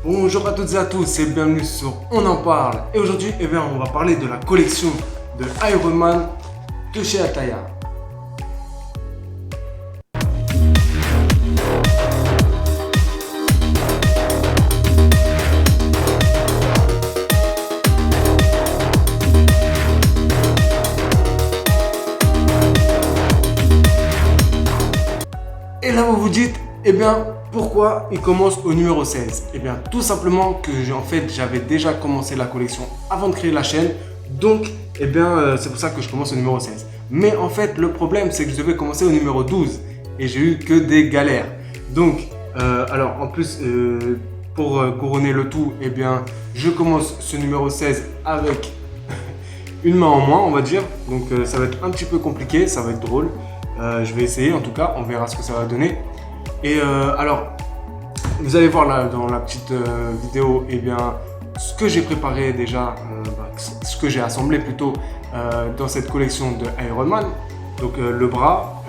Bonjour à toutes et à tous et bienvenue sur On en parle. Et aujourd'hui, on va parler de la collection de Iron Man de chez Ataya. Et là, vous vous dites, pourquoi il commence au numéro 16? Tout simplement que j'avais déjà commencé la collection avant de créer la chaîne. Donc, c'est pour ça que je commence au numéro 16. Mais en fait, le problème, c'est que je devais commencer au numéro 12 et j'ai eu que des galères. Donc, pour couronner le tout, je commence ce numéro 16 avec une main en moins, on va dire. Donc, ça va être un petit peu compliqué, ça va être drôle. Je vais essayer en tout cas, on verra ce que ça va donner. Et vous allez voir là dans la petite vidéo ce que j'ai préparé déjà, ce que j'ai assemblé plutôt dans cette collection de Iron Man. Donc le bras,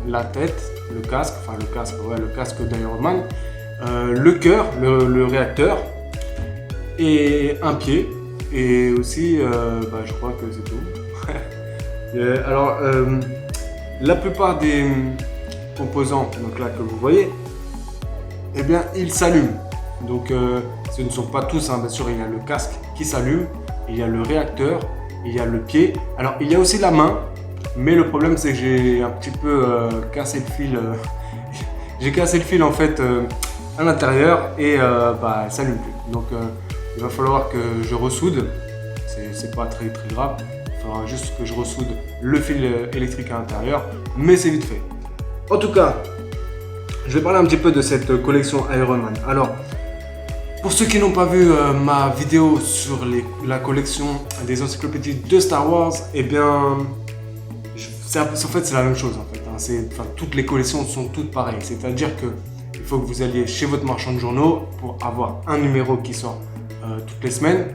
la tête, le casque d'Iron Man, le cœur, le réacteur et un pied. Et aussi, je crois que c'est tout. La plupart des composants donc là que vous voyez, ils s'allument. Donc ce ne sont pas tous, bien sûr, il y a le casque qui s'allume, il y a le réacteur, il y a le pied. Alors il y a aussi la main, mais le problème c'est que j'ai un petit peu cassé le fil. J'ai cassé le fil en fait à l'intérieur et elle s'allume plus. Donc il va falloir que je ressoude. C'est pas très grave. Il faudra juste que je ressoude le fil électrique à l'intérieur, mais c'est vite fait. En tout cas, je vais parler un petit peu de cette collection Iron Man. Alors, pour ceux qui n'ont pas vu ma vidéo sur la collection des encyclopédies de Star Wars, c'est la même chose en fait. Toutes les collections sont toutes pareilles. C'est-à-dire qu'il faut que vous alliez chez votre marchand de journaux pour avoir un numéro qui sort toutes les semaines.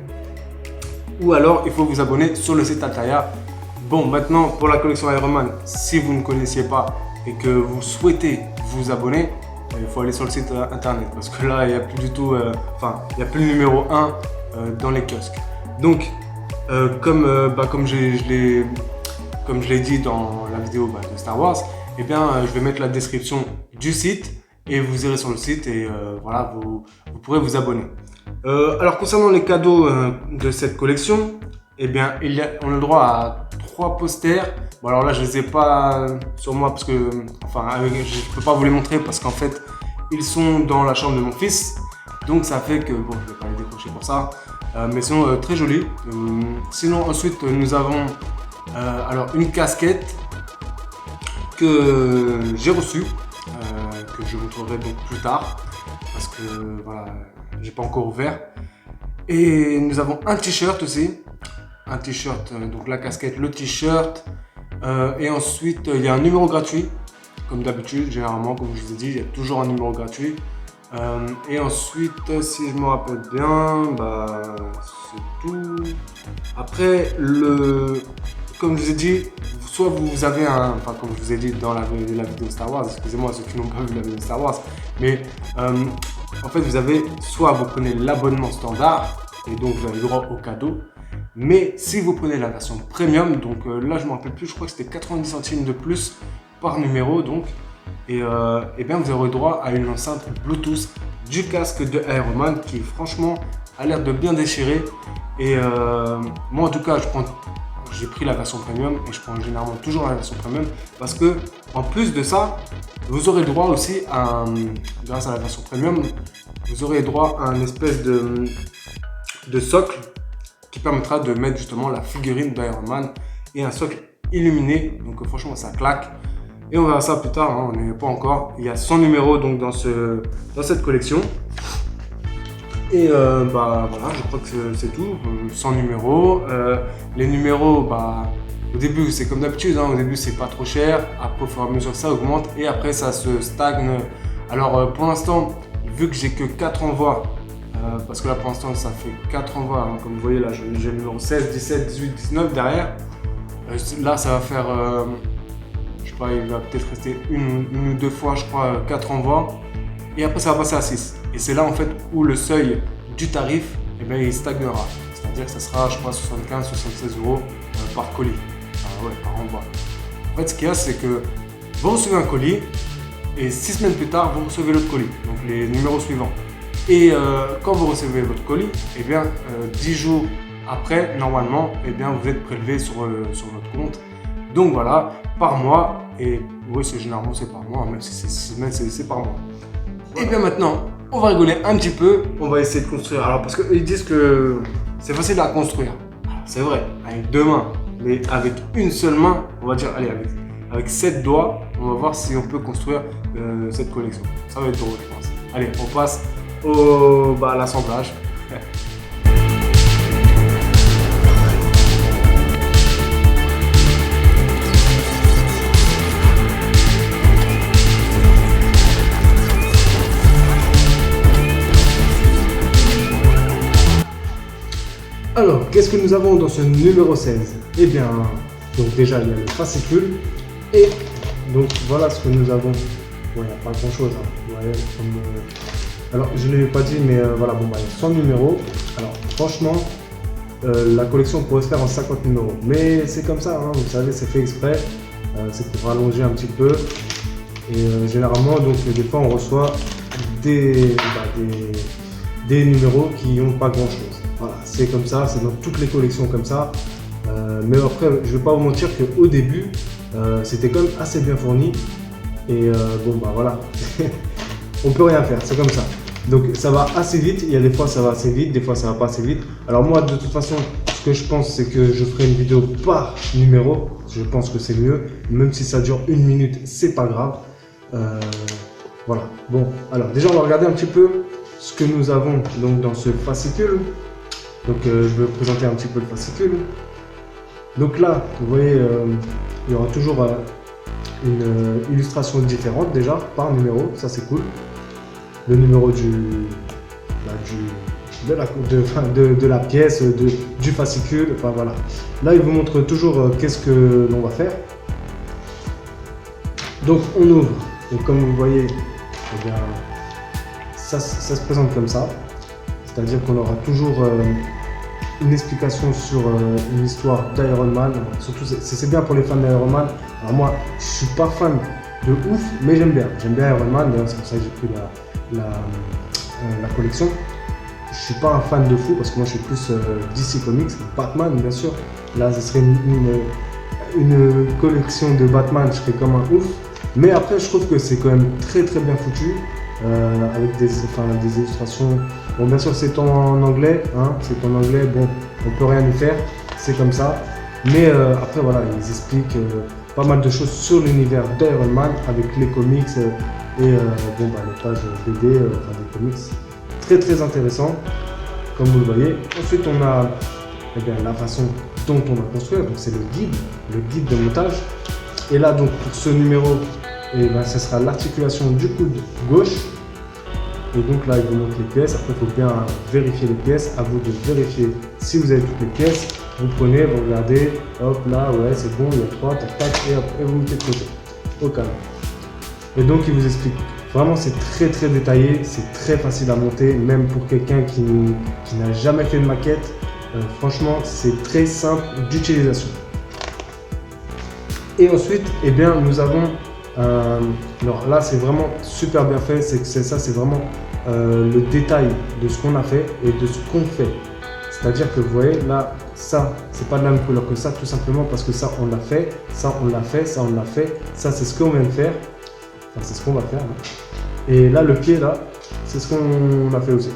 Ou alors, il faut vous abonner sur le site Ataya. Bon, maintenant, pour la collection Iron Man, si vous ne connaissiez pas et que vous souhaitez vous abonner, il faut aller sur le site internet parce que là, il n'y a plus du tout, il n'y a plus le numéro 1 dans les kiosques. Donc, comme je l'ai dit dans la vidéo de Star Wars, je vais mettre la description du site et vous irez sur le site et vous pourrez vous abonner. Alors concernant les cadeaux de cette collection, on a le droit à 3 posters. Bon, alors là je les ai pas sur moi parce que je peux pas vous les montrer parce qu'en fait ils sont dans la chambre de mon fils. Donc ça fait que je vais pas les décrocher pour ça. Mais ils sont très jolis. Sinon ensuite nous avons une casquette que j'ai reçue, que je vous montrerai donc plus tard parce que j'ai pas encore ouvert. Et nous avons un t-shirt aussi. Un t-shirt, donc la casquette, le t-shirt. Et ensuite, il y a un numéro gratuit. Comme d'habitude, généralement, comme je vous ai dit, il y a toujours un numéro gratuit. Et ensuite, si je me rappelle bien, c'est tout. Après, comme je vous ai dit, soit vous avez comme je vous ai dit dans la vidéo Star Wars, excusez-moi ceux qui n'ont pas vu la vidéo Star Wars, mais en fait, vous prenez l'abonnement standard et donc vous avez le droit au cadeau. Mais si vous prenez la version premium, donc là je ne me rappelle plus, je crois que c'était 90 centimes de plus par numéro, donc, vous aurez droit à une enceinte Bluetooth du casque de Iron Man qui franchement a l'air de bien déchirer. Et moi en tout cas, j'ai pris la version premium et je prends généralement toujours la version premium parce que en plus de ça, vous aurez droit aussi grâce à la version premium, vous aurez droit à un espèce de socle qui permettra de mettre justement la figurine d'Iron Man et un socle illuminé. Donc franchement ça claque. Et on verra ça plus tard, on n'y est pas encore. Il y a 100 numéros donc dans cette collection. Et je crois que c'est tout. 100 numéros. Les numéros, au début c'est comme d'habitude, au début c'est pas trop cher. Après au fur et à mesure que ça augmente et après ça se stagne. Alors pour l'instant, vu que j'ai que 4 envois, parce que là pour l'instant ça fait 4 envois, comme vous voyez là j'ai le numéro 16, 17, 18, 19 derrière. Là ça va faire, je sais pas, il va peut-être rester une ou deux fois je crois 4 envois et après ça va passer à 6. Et c'est là en fait où le seuil du tarif, eh bien, il stagnera. C'est-à-dire que ça sera, je crois, 75-76 euros par colis. Par envoi. En fait, ce qu'il y a, c'est que vous recevez un colis et 6 semaines plus tard, vous recevez l'autre colis, donc les numéros suivants. Et quand vous recevez votre colis, eh bien, 10 jours après, normalement, eh bien, vous êtes prélevé sur votre compte. Donc voilà, par mois, et oui, généralement c'est par mois, même si c'est 6 semaines, c'est par mois. Et bien maintenant, on va rigoler un petit peu, on va essayer de construire. Alors parce qu'ils disent que c'est facile à construire. C'est vrai, avec 2 mains, mais avec une seule main, on va dire, allez, avec 7 doigts, on va voir si on peut construire cette collection. Ça va être drôle, je pense. Allez, on passe à l'assemblage. Alors, qu'est-ce que nous avons dans ce numéro 16? Eh bien, donc déjà, il y a le fascicule. Et donc, voilà ce que nous avons. Bon, il n'y a pas grand-chose. Hein. Ouais, alors, je ne l'ai pas dit, mais voilà, bon, il y a 100 numéros. Alors, franchement, la collection pourrait se faire en 50 numéros. Mais c'est comme ça, hein, vous savez, c'est fait exprès. C'est pour rallonger un petit peu. Et généralement, donc, des fois, on reçoit des numéros qui n'ont pas grand-chose. Voilà, c'est comme ça, c'est dans toutes les collections comme ça. Mais après, je ne vais pas vous mentir qu'au début, c'était quand même assez bien fourni. Et voilà, on peut rien faire, c'est comme ça. Donc ça va assez vite, il y a des fois ça va assez vite, des fois ça va pas assez vite. Alors moi, de toute façon, ce que je pense, c'est que je ferai une vidéo par numéro. Je pense que c'est mieux, même si ça dure 1 minute, c'est pas grave. Voilà, bon, alors déjà on va regarder un petit peu ce que nous avons donc dans ce fascicule. Donc je vais vous présenter un petit peu le fascicule. Donc là, vous voyez, il y aura toujours une illustration différente déjà par numéro, ça c'est cool. Le numéro de la pièce, du fascicule, enfin voilà. Là, il vous montre toujours qu'est-ce que l'on va faire. Donc on ouvre, et comme vous voyez, eh bien, ça se présente comme ça. C'est-à-dire qu'on aura toujours une explication sur une histoire d'Iron Man. Surtout, c'est bien pour les fans d'Iron Man. Alors moi, je suis pas fan de ouf, mais j'aime bien. J'aime bien Iron Man, d'ailleurs c'est pour ça que j'ai pris la collection. Je suis pas un fan de fou parce que moi je suis plus DC Comics, Batman bien sûr. Là, ce serait une collection de Batman, je serais comme un ouf. Mais après, je trouve que c'est quand même très bien foutu. Avec des illustrations. Bon, bien sûr, c'est en anglais, hein, c'est en anglais, bon, on peut rien y faire, c'est comme ça. Mais après, voilà, ils expliquent pas mal de choses sur l'univers d'Iron Man avec les comics et les pages BD, des comics. Très intéressant, comme vous le voyez. Ensuite, on a la façon dont on va construire, donc c'est le guide de montage. Et là, donc, pour ce numéro, ce sera l'articulation du coude gauche. Et donc là, il vous montre les pièces. Après, il faut bien vérifier les pièces. À vous de vérifier si vous avez toutes les pièces. Vous prenez, vous regardez, hop là, ouais, c'est bon, il y a 3, tac, tac, et hop, et vous mettez de côté, au calme. Et donc, il vous explique. Vraiment, c'est très détaillé, c'est très facile à monter, même pour quelqu'un qui n'a jamais fait de maquette. Franchement, c'est très simple d'utilisation. Et ensuite, nous avons alors là, c'est vraiment super bien fait. C'est vraiment le détail de ce qu'on a fait et de ce qu'on fait. C'est-à-dire que vous voyez là, ça, c'est pas de la même couleur que ça, tout simplement parce que ça, on l'a fait, ça, on l'a fait, ça, on l'a fait. Ça, c'est ce qu'on vient de faire. Enfin, c'est ce qu'on va faire. Hein. Et là, le pied, là, c'est ce qu'on a fait aussi.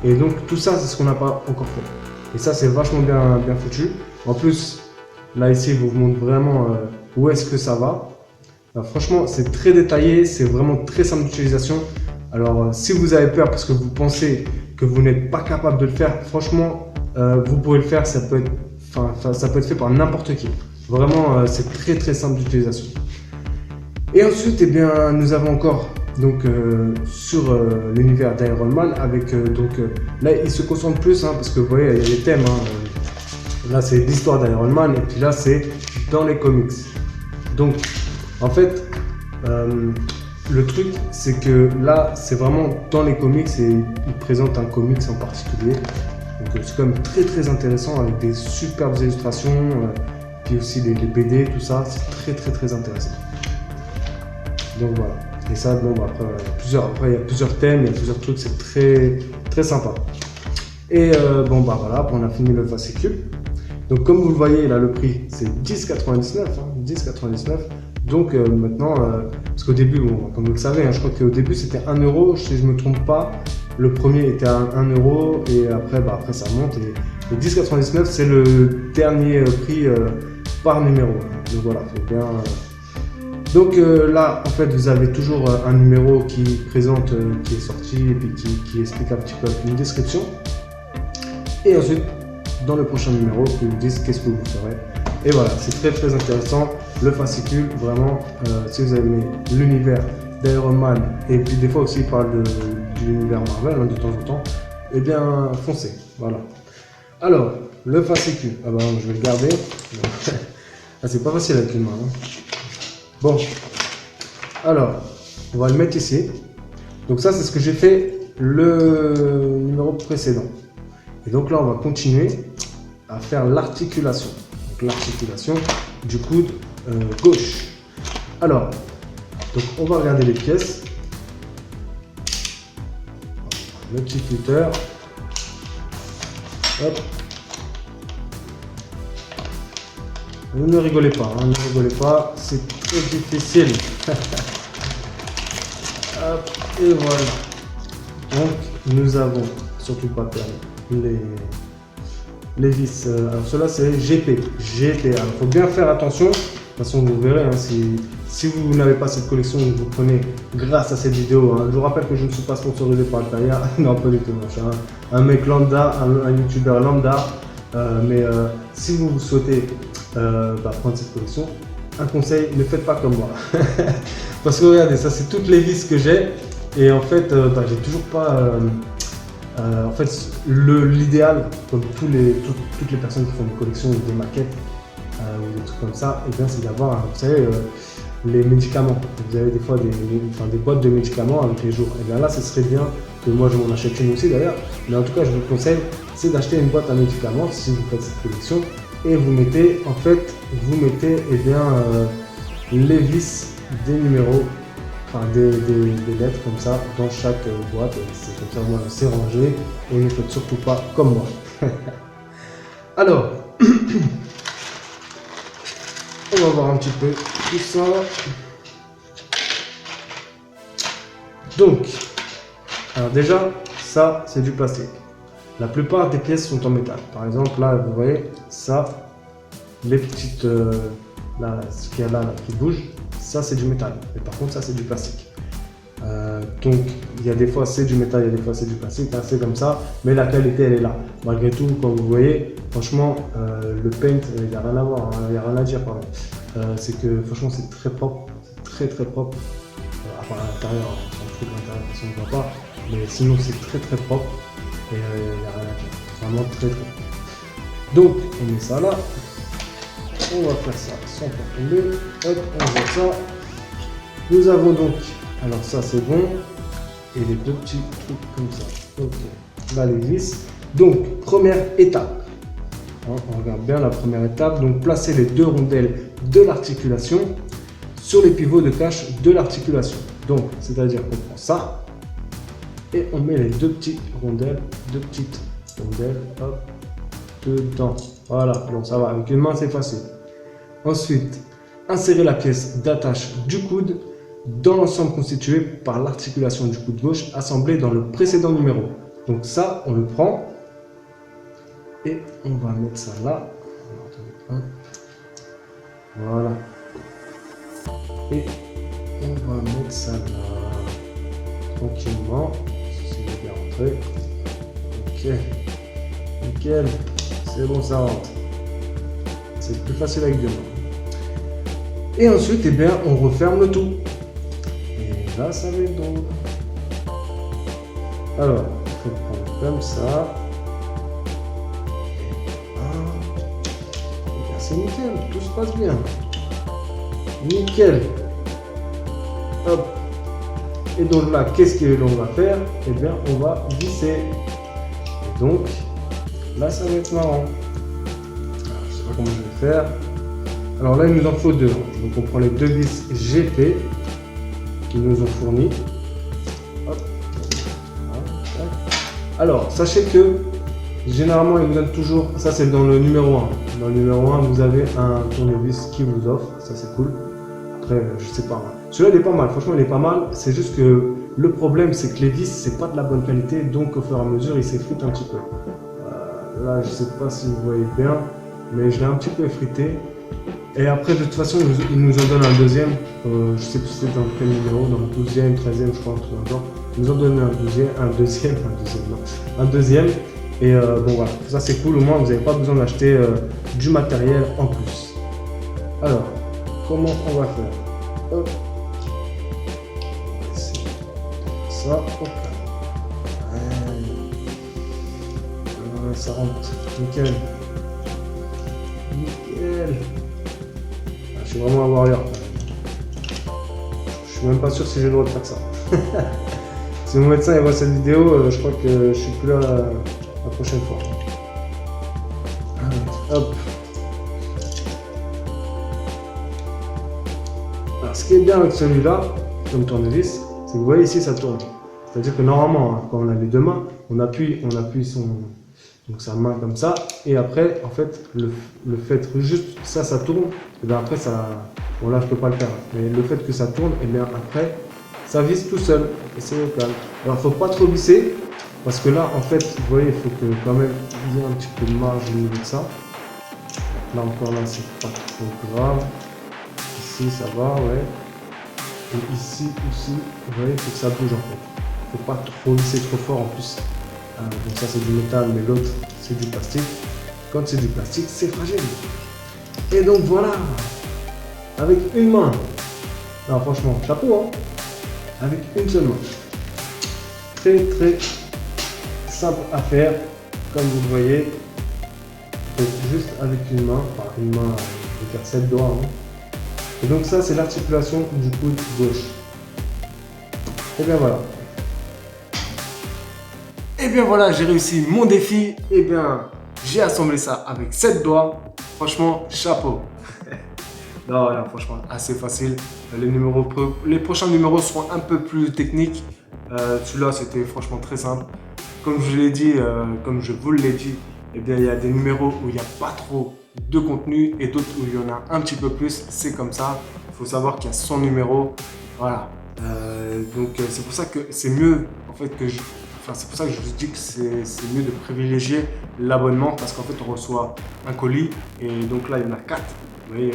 Et donc, tout ça, c'est ce qu'on n'a pas encore fait. Et ça, c'est vachement bien foutu. En plus, là, ici, il vous montre vraiment où est-ce que ça va. Alors, franchement, c'est très détaillé, c'est vraiment très simple d'utilisation. Alors, si vous avez peur parce que vous pensez que vous n'êtes pas capable de le faire, franchement, vous pouvez le faire. Ça peut être fait par n'importe qui. Vraiment, c'est très simple d'utilisation. Et ensuite, nous avons encore donc sur l'univers d'Iron Man avec là, il se concentre plus parce que vous voyez, il y a les thèmes. Là, c'est l'histoire d'Iron Man et puis là, c'est dans les comics. Donc, en fait, le truc, c'est que là, c'est vraiment dans les comics et ils présentent un comics en particulier. Donc c'est quand même très très intéressant avec des superbes illustrations, puis aussi les BD, tout ça, c'est très très très intéressant. Donc voilà. Et ça, bon, bah, après, il y a plusieurs thèmes, il y a plusieurs trucs, c'est très très sympa. Et bon bah voilà, on a fini le fascicule. Donc comme vous le voyez là, le prix c'est 10,99 hein, 10,99. Donc maintenant, parce qu'au début, bon, comme vous le savez, hein, je crois qu'au début c'était 1 euro, si je ne me trompe pas. Le premier était à 1 euro et après, bah, après ça monte. Et le 10,99 c'est le dernier prix par numéro. Donc voilà, faut bien. Donc là, en fait, vous avez toujours un numéro qui présente, qui est sorti et puis qui explique un petit peu une description. Et ensuite, dans le prochain numéro, ils vous disent qu'est-ce que vous ferez. Et voilà, c'est très très intéressant. Le fascicule, vraiment, si vous avez aimé l'univers d'Iron Man, et puis des fois aussi il parle de l'univers Marvel hein, de temps en temps, eh bien foncez. Voilà. Alors, le fascicule, ah ben, je vais le garder. Ah, c'est pas facile avec une main. Hein. Bon, alors, on va le mettre ici. Donc ça, c'est ce que j'ai fait le numéro précédent. Et donc là, on va continuer à faire l'articulation. Donc l'articulation du coude gauche. Alors, donc on va regarder les pièces. Le petit cutter. Hop. Ne rigolez pas, hein, ne rigolez pas, c'est très difficile. Hop, et voilà. Donc nous avons, surtout pas perdre, les vis. Alors cela c'est GP. Alors il faut bien faire attention. De toute façon vous verrez, hein, si vous n'avez pas cette collection, vous prenez grâce à cette vidéo. Hein. Je vous rappelle que je ne suis pas sponsorisé par Altaïa. Non, pas du tout. Je suis un mec lambda, un youtubeur lambda. Mais si vous souhaitez prendre cette collection, un conseil, ne faites pas comme moi. Parce que regardez, ça c'est toutes les vis que j'ai. Et en fait, j'ai toujours pas... en fait, l'idéal, comme toutes les personnes qui font des collections ou des maquettes ou des trucs comme ça, et bien c'est d'avoir, vous savez, les médicaments. Vous avez des fois des boîtes de médicaments avec les jours. Et bien là, ce serait bien que moi je m'en achète une aussi d'ailleurs. Mais en tout cas, je vous conseille, c'est d'acheter une boîte à médicaments si vous faites cette collection. Et vous mettez, en fait, eh bien, les vis des numéros. Enfin, des lettres comme ça dans chaque boîte, c'est comme ça, moi c'est rangé et ne faites surtout pas comme moi. Alors, on va voir un petit peu tout ça. Donc, alors déjà, ça c'est du plastique. La plupart des pièces sont en métal. Par exemple, là, vous voyez, ça, les petites, là, ce qu'il y a là qui bouge. Ça c'est du métal, et par contre ça c'est du plastique. Donc il y a des fois c'est du métal, il y a des fois c'est du plastique, hein, c'est comme ça, mais la qualité elle est là. Malgré tout, comme vous voyez, franchement le paint, il n'y a rien à voir, il n'y a rien à dire pardon. C'est que franchement c'est très propre, très très propre. À part à l'intérieur, un truc à l'intérieur qui ne voit pas, mais sinon c'est très très propre et il n'y a rien à dire. Vraiment très très propre. Donc on met ça là. On va faire ça sans faire tomber. Hop, on voit ça. Nous avons donc, alors ça c'est bon. Et les deux petits trucs comme ça. Ok, là les vis. Donc, première étape. Hein, on regarde bien la première étape. Donc, placer les deux rondelles de l'articulation sur les pivots de cache de l'articulation. Donc, c'est-à-dire qu'on prend ça et on met les deux petites rondelles, hop, dedans. Voilà, donc ça va. Avec une main, c'est facile. Ensuite, insérer la pièce d'attache du coude dans l'ensemble constitué par l'articulation du coude gauche assemblée dans le précédent numéro. Donc ça, on le prend et on va mettre ça là. Voilà. Et on va mettre ça là. Tranquillement. Si c'est bien rentré. Ok. Nickel. C'est bon, ça rentre. C'est plus facile avec deux mains. Et ensuite, eh bien, on referme le tout. Et là, ça va être drôle. Alors, on peut prendre comme ça. Et c'est nickel, tout se passe bien. Nickel. Hop. Et donc là, qu'est-ce que l'on va faire? Eh bien, on va visser. Et donc, là, ça va être marrant. Alors, je ne sais pas comment je vais faire. Alors là, il nous en faut deux. Donc, on prend les deux vis GP qu'ils nous ont fournis. Hop. Alors, sachez que généralement, ils vous donnent toujours, ça c'est dans le numéro 1. Dans le numéro 1, vous avez un tournevis qui vous offre, ça c'est cool. Après, je sais pas. Celui-là, il est pas mal, franchement, il est pas mal. C'est juste que le problème, c'est que les vis, c'est pas de la bonne qualité, donc au fur et à mesure, il s'effrite un petit peu. Là, je sais pas si vous voyez bien, mais je l'ai un petit peu effrité. Et après, de toute façon, ils nous en donnent un deuxième. Je sais plus si c'était dans quel numéro, dans le 12e, 13e, je crois, un truc genre. Ils nous ont donné un deuxième. Et bon voilà, ça c'est cool, au moins vous n'avez pas besoin d'acheter du matériel en plus. Alors, comment on va faire? Hop. Ça, hop. Ça rentre, nickel. Nickel. Je suis vraiment un warrior. Je suis même pas sûr si j'ai le droit de faire ça. Si mon médecin il voit cette vidéo, je crois que je suis plus là la prochaine fois. Allez, hop. Alors, ce qui est bien avec celui-là, comme tournevis, c'est que vous voyez ici ça tourne. C'est-à-dire que normalement, quand on a les deux mains, on appuie donc sa main comme ça, et après, en fait, le fait que juste ça tourne, et bien après ça, bon là je peux pas le faire, mais le fait que ça tourne, et bien après, ça visse tout seul, et c'est au calme. Alors, faut pas trop visser, parce que là, en fait, vous voyez, il faut que quand même il y ait un petit peu de marge au niveau de ça. Là encore, là, c'est pas trop grave. Ici, ça va, ouais. Et ici, vous voyez, il faut que ça bouge en fait. Faut pas trop visser trop fort en plus. Donc ça, c'est du métal, mais l'autre, c'est du plastique. Quand c'est du plastique, c'est fragile. Et donc voilà, avec une main. Non, franchement, chapeau, hein. Avec une seule main. Très simple à faire, comme vous le voyez. Donc juste avec une main, enfin une main, je vais faire 7 doigts. Hein. Et donc ça, c'est l'articulation du coude gauche. Et bien voilà. Et bien voilà, j'ai réussi mon défi. Et bien, j'ai assemblé ça avec 7 doigts. Franchement, chapeau. Non, franchement, assez facile. Les prochains numéros seront un peu plus techniques. Celui-là, c'était franchement très simple. Comme je l'ai dit, comme je vous l'ai dit, eh bien, il y a des numéros où il n'y a pas trop de contenu et d'autres où il y en a un petit peu plus. C'est comme ça. Il faut savoir qu'il y a 100 numéros. Voilà. Donc, c'est pour ça que c'est mieux, en fait, c'est pour ça que je vous dis que c'est mieux de privilégier l'abonnement parce qu'en fait, on reçoit un colis et donc là, il y en a 4. Vous voyez,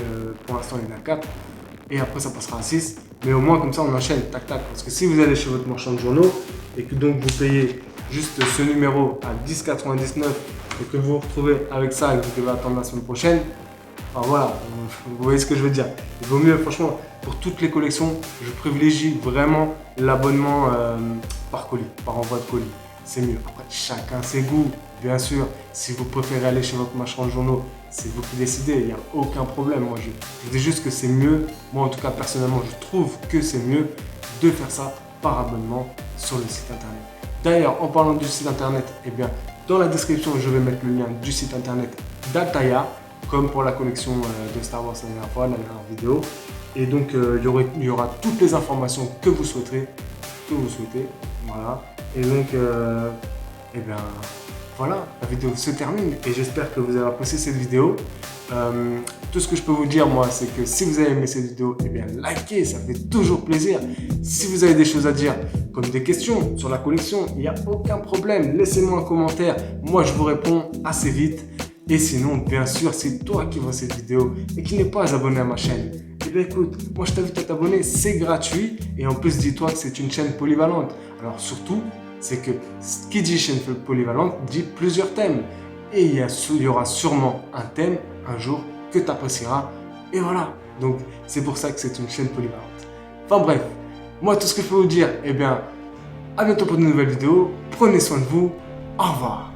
pour l'instant, il y en a 4. Et après, ça passera à 6. Mais au moins, comme ça, on enchaîne, tac, tac. Parce que si vous allez chez votre marchand de journaux et que donc vous payez juste ce numéro à 10,99 et que vous vous retrouvez avec ça et que vous devez attendre la semaine prochaine, enfin voilà, vous voyez ce que je veux dire. Il vaut mieux, franchement, pour toutes les collections, je privilégie vraiment l'abonnement par colis, par envoi de colis. C'est mieux. Après, chacun ses goûts, bien sûr. Si vous préférez aller chez votre marchand de journaux, c'est vous qui décidez, il n'y a aucun problème. Moi, je dis juste que c'est mieux. Moi, en tout cas, personnellement, je trouve que c'est mieux de faire ça par abonnement sur le site internet. D'ailleurs, en parlant du site internet, eh bien, dans la description, je vais mettre le lien du site internet d'Altaya, comme pour la collection de Star Wars la dernière fois, la dernière vidéo. Et donc, il y aura toutes les informations que vous souhaitez. Voilà. Et donc, eh bien, voilà, la vidéo se termine et j'espère que vous avez apprécié cette vidéo. Tout ce que je peux vous dire, moi, c'est que si vous avez aimé cette vidéo, eh bien, likez, ça fait toujours plaisir. Si vous avez des choses à dire, comme des questions sur la collection, il n'y a aucun problème. Laissez-moi un commentaire. Moi, je vous réponds assez vite. Et sinon, bien sûr, c'est toi qui vois cette vidéo et qui n'est pas abonné à ma chaîne. Eh bien, écoute, moi, je t'invite à t'abonner. C'est gratuit. Et en plus, dis-toi que c'est une chaîne polyvalente. Alors, surtout, c'est que ce qui dit chaîne polyvalente dit plusieurs thèmes. Et il y aura sûrement un thème un jour que tu apprécieras. Et voilà. Donc, c'est pour ça que c'est une chaîne polyvalente. Enfin bref, moi, tout ce que je peux vous dire, eh bien, à bientôt pour de nouvelles vidéos. Prenez soin de vous. Au revoir.